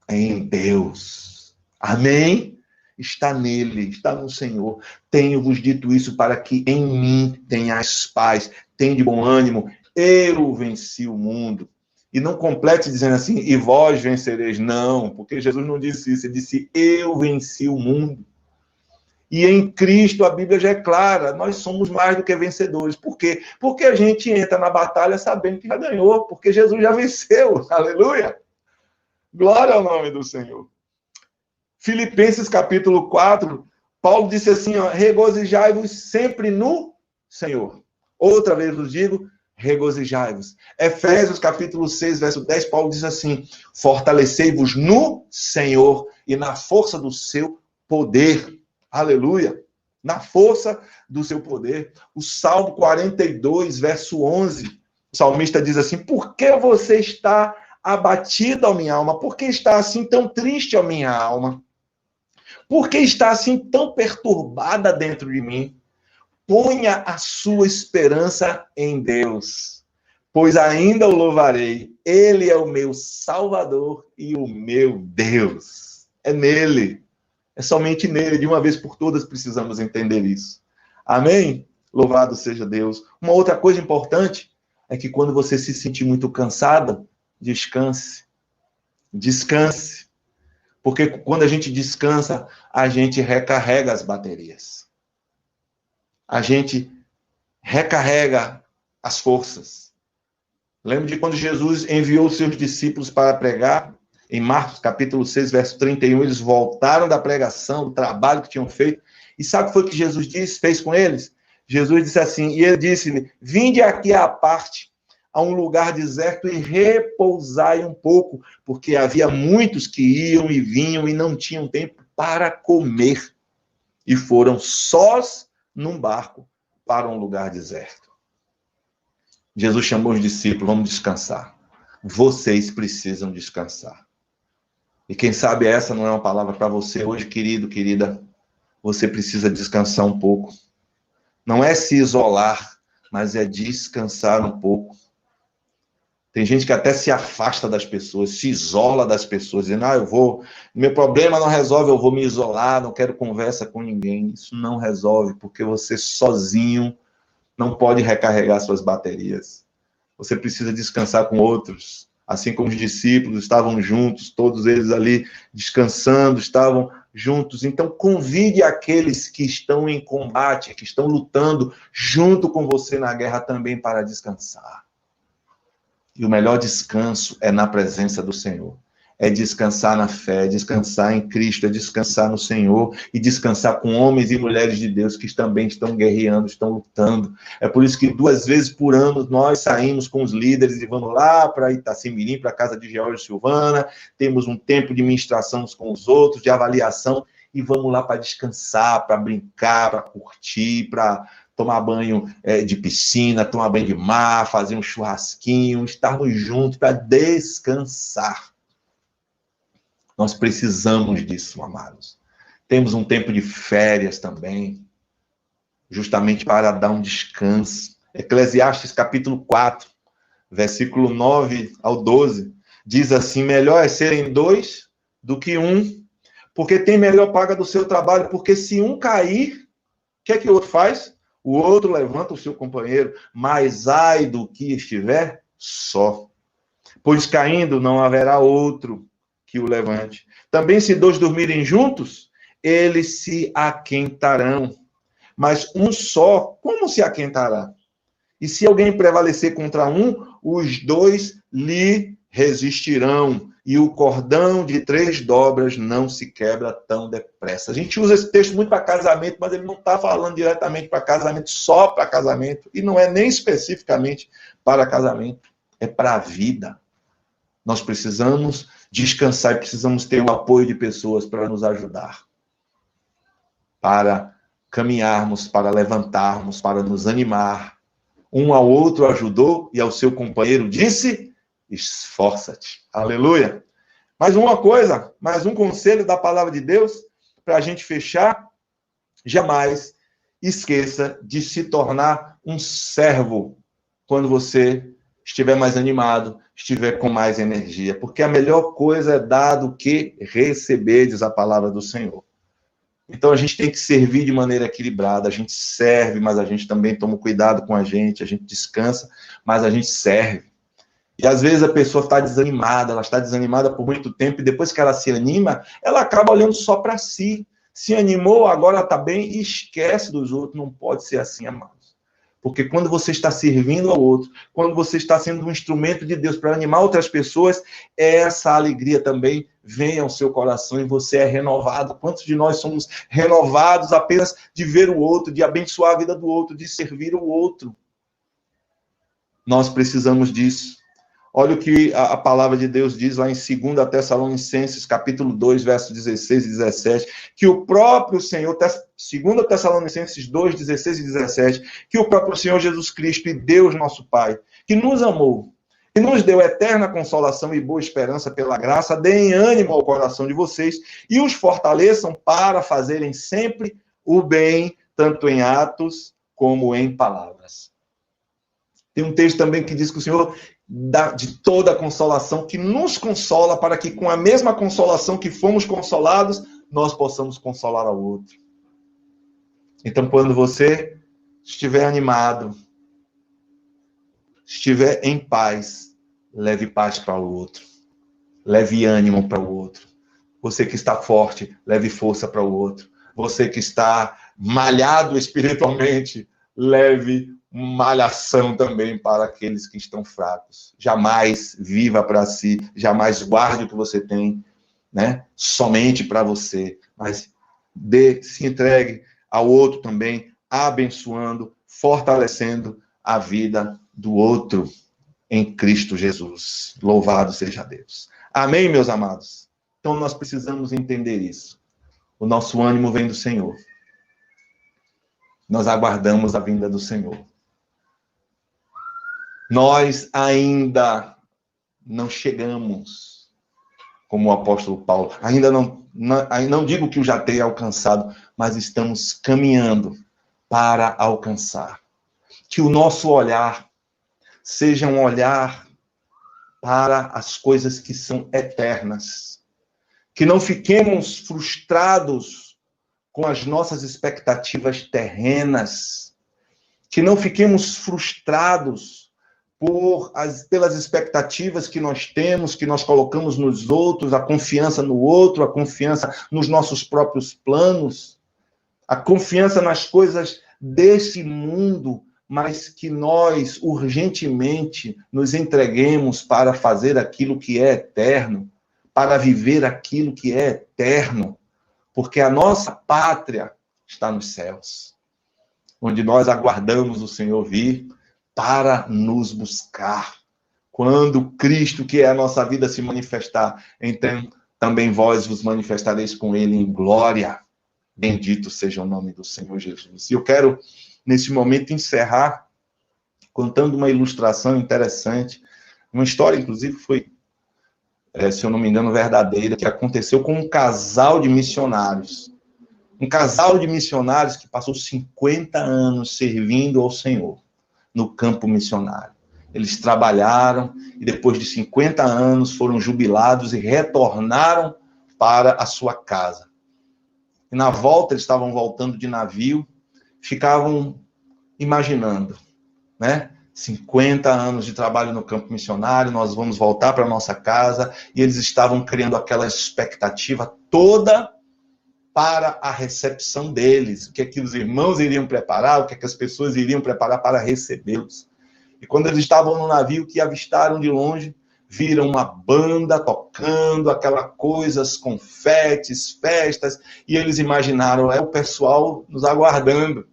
em Deus. Amém? Está nele, está no Senhor. Tenho-vos dito isso para que em mim tenhais paz, de bom ânimo. Eu venci o mundo. E não complete dizendo assim, e vós vencereis. Não, porque Jesus não disse isso. Ele disse, eu venci o mundo. E em Cristo a Bíblia já é clara, nós somos mais do que vencedores. Por quê? Porque a gente entra na batalha sabendo que já ganhou, porque Jesus já venceu. Aleluia! Glória ao nome do Senhor. Filipenses capítulo 4, Paulo disse assim, regozijai-vos sempre no Senhor. Outra vez vos digo, regozijai-vos. Efésios capítulo 6, verso 10, Paulo diz assim, fortalecei-vos no Senhor e na força do seu poder. Aleluia! Na força do seu poder. O Salmo 42, verso 11, o salmista diz assim, por que você está abatido, ó minha alma? Por que está assim tão triste, ó minha alma? Por que está assim tão perturbada dentro de mim? Ponha a sua esperança em Deus, pois ainda o louvarei. Ele é o meu Salvador e o meu Deus. É nele. É somente nele, de uma vez por todas, precisamos entender isso. Amém? Louvado seja Deus. Uma outra coisa importante é que quando você se sentir muito cansado, descanse. Descanse. Porque quando a gente descansa, a gente recarrega as baterias. A gente recarrega as forças. Lembra de quando Jesus enviou os seus discípulos para pregar? Em Marcos, capítulo 6, verso 31, eles voltaram da pregação, do trabalho que tinham feito. E sabe o que foi que Jesus fez com eles? Jesus disse assim, e ele disse-lhe, vinde aqui à parte, a um lugar deserto e repousai um pouco, porque havia muitos que iam e vinham e não tinham tempo para comer. E foram sós num barco para um lugar deserto. Jesus chamou os discípulos, vamos descansar. Vocês precisam descansar. E quem sabe essa não é uma palavra para você hoje, querido, querida. Você precisa descansar um pouco. Não é se isolar, mas é descansar um pouco. Tem gente que até se afasta das pessoas, se isola das pessoas, dizendo, meu problema não resolve, eu vou me isolar, não quero conversa com ninguém. Isso não resolve, porque você sozinho não pode recarregar suas baterias. Você precisa descansar com outros. Assim como os discípulos estavam juntos, todos eles ali descansando, estavam juntos. Então, convide aqueles que estão em combate, que estão lutando junto com você na guerra também para descansar. E o melhor descanso é na presença do Senhor. É descansar na fé, é descansar em Cristo, é descansar no Senhor e descansar com homens e mulheres de Deus que também estão guerreando, estão lutando. É por isso que 2 vezes por ano nós saímos com os líderes e vamos lá para Itacimirim, para a casa de George e Silvana, temos um tempo de ministração com os outros, de avaliação, e vamos lá para descansar, para brincar, para curtir, para tomar banho de piscina, tomar banho de mar, fazer um churrasquinho, estarmos juntos para descansar. Nós precisamos disso, amados. Temos um tempo de férias também, justamente para dar um descanso. Eclesiastes capítulo 4, versículo 9 ao 12, diz assim: melhor é serem dois do que um, porque tem melhor paga do seu trabalho, porque se um cair, o que é que o outro faz? O outro levanta o seu companheiro, mas ai do que estiver só. Pois caindo não haverá outro que o levante. Também se dois dormirem juntos, eles se aquentarão. Mas um só, como se aquentará? E se alguém prevalecer contra um, os dois lhe resistirão. E o cordão de 3 dobras não se quebra tão depressa. A gente usa esse texto muito para casamento, mas ele não está falando diretamente para casamento, só para casamento. E não é nem especificamente para casamento. É para a vida. Nós precisamos descansar e precisamos ter o apoio de pessoas para nos ajudar. Para caminharmos, para levantarmos, para nos animar. Um ao outro ajudou e ao seu companheiro disse: esforça-te. Aleluia. Mais uma coisa, mais um conselho da palavra de Deus, para a gente fechar: jamais esqueça de se tornar um servo quando você estiver mais animado, estiver com mais energia. Porque a melhor coisa é dar do que receber, diz a palavra do Senhor. Então, a gente tem que servir de maneira equilibrada. A gente serve, mas a gente também toma cuidado com a gente descansa, mas a gente serve. E, às vezes, a pessoa está desanimada, ela está desanimada por muito tempo, e depois que ela se anima, ela acaba olhando só para si. Se animou, agora está bem, e esquece dos outros. Não pode ser assim, amados. Porque quando você está servindo ao outro, quando você está sendo um instrumento de Deus para animar outras pessoas, essa alegria também vem ao seu coração e você é renovado. Quantos de nós somos renovados apenas de ver o outro, de abençoar a vida do outro, de servir o outro? Nós precisamos disso. Olha o que a palavra de Deus diz lá em 2 Tessalonicenses, capítulo 2, versos 16 e 17, que o próprio Senhor, 2 Tessalonicenses 2, 16 e 17, que o próprio Senhor Jesus Cristo e Deus nosso Pai, que nos amou, que nos deu eterna consolação e boa esperança pela graça, deem ânimo ao coração de vocês e os fortaleçam para fazerem sempre o bem, tanto em atos como em palavras. Tem um texto também que diz que o Senhor dá de toda a consolação, que nos consola, para que com a mesma consolação que fomos consolados, nós possamos consolar ao outro. Então, quando você estiver animado, estiver em paz, leve paz para o outro. Leve ânimo para o outro. Você que está forte, leve força para o outro. Você que está malhado espiritualmente, leve malhação também para aqueles que estão fracos. Jamais viva para si, jamais guarde o que você tem, né, somente para você, mas se entregue ao outro também, abençoando, fortalecendo a vida do outro em Cristo Jesus. Louvado seja Deus. Amém, meus amados? Então nós precisamos entender isso. O nosso ânimo vem do Senhor. Nós aguardamos a vinda do Senhor. Nós ainda não chegamos, como o apóstolo Paulo, ainda não digo que o já tenha alcançado, mas estamos caminhando para alcançar. Que o nosso olhar seja um olhar para as coisas que são eternas. Que não fiquemos frustrados com as nossas expectativas terrenas. Que não fiquemos frustrados pelas expectativas que nós temos, que nós colocamos nos outros, a confiança no outro, a confiança nos nossos próprios planos, a confiança nas coisas desse mundo, mas que nós urgentemente nos entreguemos para fazer aquilo que é eterno, para viver aquilo que é eterno, porque a nossa pátria está nos céus, onde nós aguardamos o Senhor vir para nos buscar. Quando Cristo, que é a nossa vida, se manifestar, então também vós vos manifestareis com Ele em glória. Bendito seja o nome do Senhor Jesus. E eu quero, nesse momento, encerrar contando uma ilustração interessante, uma história, inclusive, foi, se eu não me engano, verdadeira, que aconteceu com um casal de missionários. Um casal de missionários que passou 50 anos servindo ao Senhor no campo missionário. Eles trabalharam e depois de 50 anos foram jubilados e retornaram para a sua casa. E na volta, eles estavam voltando de navio, ficavam imaginando, né? 50 anos de trabalho no campo missionário, nós vamos voltar para a nossa casa, e eles estavam criando aquela expectativa toda para a recepção deles, o que é que os irmãos iriam preparar, o que é que as pessoas iriam preparar para recebê-los. E quando eles estavam no navio, que avistaram de longe, viram uma banda tocando, aquela coisa, os confetes, festas, e eles imaginaram, é o pessoal nos aguardando.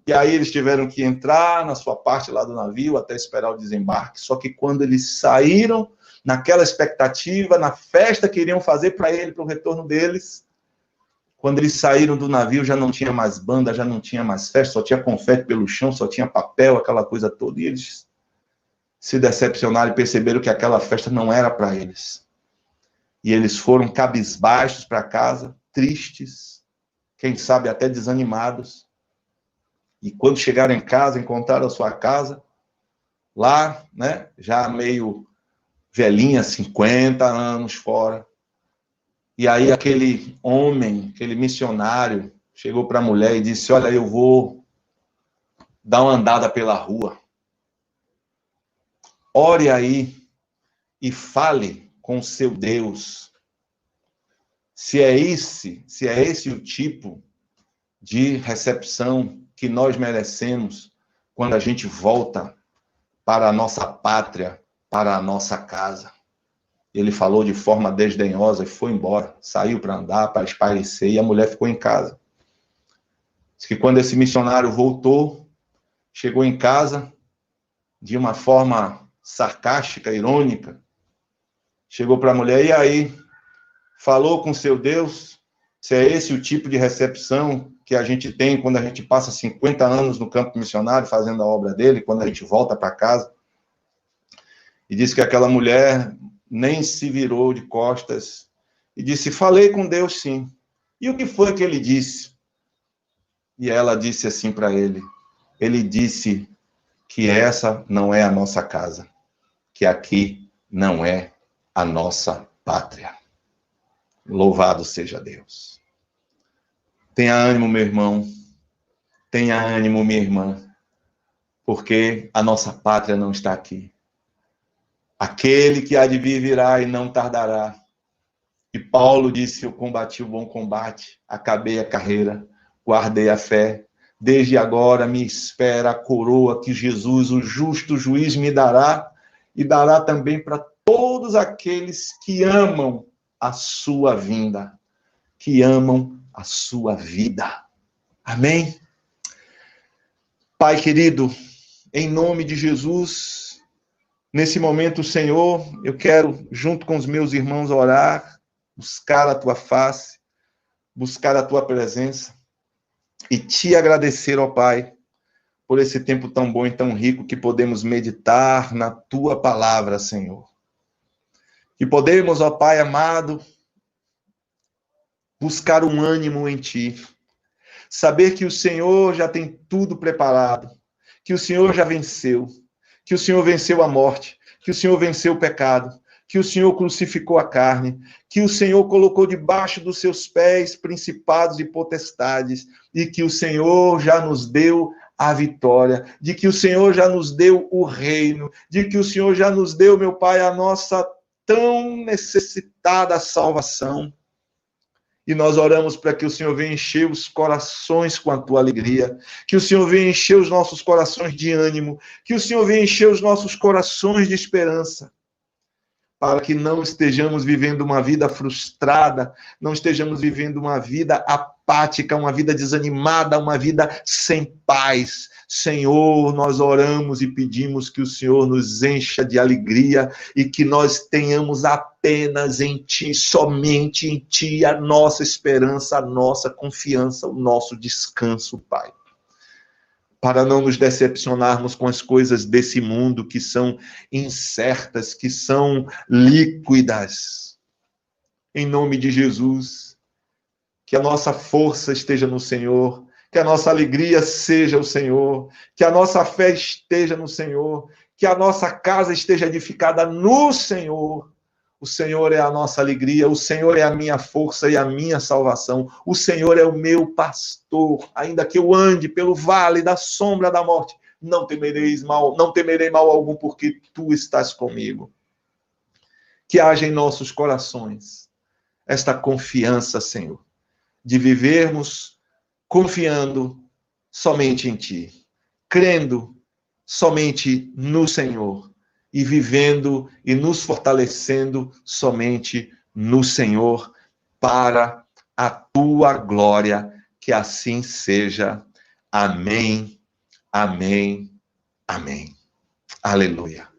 E aí eles tiveram que entrar na sua parte lá do navio até esperar o desembarque. Só que quando eles saíram, naquela expectativa, na festa que iriam fazer para ele, para o retorno deles, quando eles saíram do navio, já não tinha mais banda, já não tinha mais festa, só tinha confete pelo chão, só tinha papel, aquela coisa toda. E eles se decepcionaram e perceberam que aquela festa não era para eles. E eles foram cabisbaixos para casa, tristes, quem sabe até desanimados. E quando chegaram em casa, encontraram a sua casa, lá, né, já meio velhinha, 50 anos fora. E aí aquele homem, aquele missionário, chegou para a mulher e disse, olha, eu vou dar uma andada pela rua. Ore aí e fale com o seu Deus. Se é esse o tipo de recepção que nós merecemos quando a gente volta para a nossa pátria, para a nossa casa. Ele falou de forma desdenhosa e foi embora, saiu para andar, para espairecer, e a mulher ficou em casa. Diz que quando esse missionário voltou, chegou em casa de uma forma sarcástica, irônica, chegou para a mulher, e aí? Falou com seu Deus? Se é esse o tipo de recepção que a gente tem quando a gente passa 50 anos no campo missionário, fazendo a obra dele, quando a gente volta para casa? E disse que aquela mulher nem se virou de costas e disse, falei com Deus sim. E o que foi que ele disse? E ela disse assim para ele disse que essa não é a nossa casa, que aqui não é a nossa pátria. Louvado seja Deus. Tenha ânimo, meu irmão. Tenha ânimo, minha irmã. Porque a nossa pátria não está aqui. Aquele que há de vir virá e não tardará. E Paulo disse, eu combati o bom combate, acabei a carreira, guardei a fé. Desde agora me espera a coroa que Jesus, o justo juiz, me dará, e dará também para todos aqueles que amam a sua vinda, que amam a sua vida. Amém? Pai querido, em nome de Jesus, nesse momento, Senhor, eu quero, junto com os meus irmãos, orar, buscar a tua face, buscar a tua presença e te agradecer, ó Pai, por esse tempo tão bom e tão rico que podemos meditar na tua palavra, Senhor. Que podemos, ó Pai amado, buscar um ânimo em ti, saber que o Senhor já tem tudo preparado, que o Senhor já venceu, que o Senhor venceu a morte, que o Senhor venceu o pecado, que o Senhor crucificou a carne, que o Senhor colocou debaixo dos seus pés principados e potestades, e que o Senhor já nos deu a vitória, de que o Senhor já nos deu o reino, de que o Senhor já nos deu, meu Pai, a nossa tão necessitada salvação. E nós oramos para que o Senhor venha encher os corações com a tua alegria, que o Senhor venha encher os nossos corações de ânimo, que o Senhor venha encher os nossos corações de esperança, para que não estejamos vivendo uma vida frustrada, não estejamos vivendo uma vida apática, uma vida desanimada, uma vida sem paz. Senhor, nós oramos e pedimos que o Senhor nos encha de alegria e que nós tenhamos apenas em Ti, somente em Ti, a nossa esperança, a nossa confiança, o nosso descanso, Pai. Para não nos decepcionarmos com as coisas desse mundo que são incertas, que são líquidas. Em nome de Jesus, que a nossa força esteja no Senhor, que a nossa alegria seja o Senhor, que a nossa fé esteja no Senhor, que a nossa casa esteja edificada no Senhor. O Senhor é a nossa alegria, o Senhor é a minha força e a minha salvação. O Senhor é o meu pastor, ainda que eu ande pelo vale da sombra da morte, não temerei mal algum, porque tu estás comigo. Que haja em nossos corações esta confiança, Senhor, de vivermos confiando somente em Ti, crendo somente no Senhor e vivendo e nos fortalecendo somente no Senhor, para a Tua glória, que assim seja. Amém, amém, amém. Aleluia.